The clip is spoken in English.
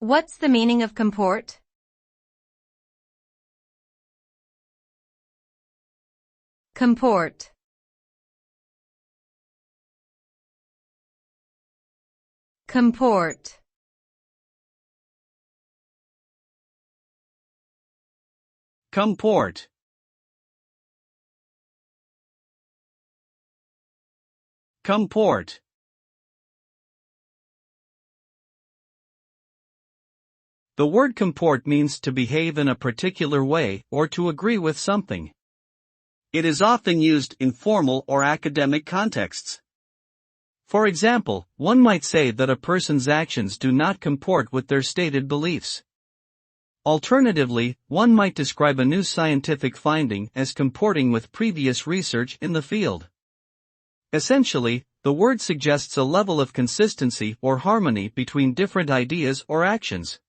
What's the meaning of comport? Comport. Comport. Comport. Comport. The word comport means to behave in a particular way or to agree with something. It is often used in formal or academic contexts. For example, one might say that a person's actions do not comport with their stated beliefs. Alternatively, one might describe a new scientific finding as comporting with previous research in the field. Essentially, the word suggests a level of consistency or harmony between different ideas or actions.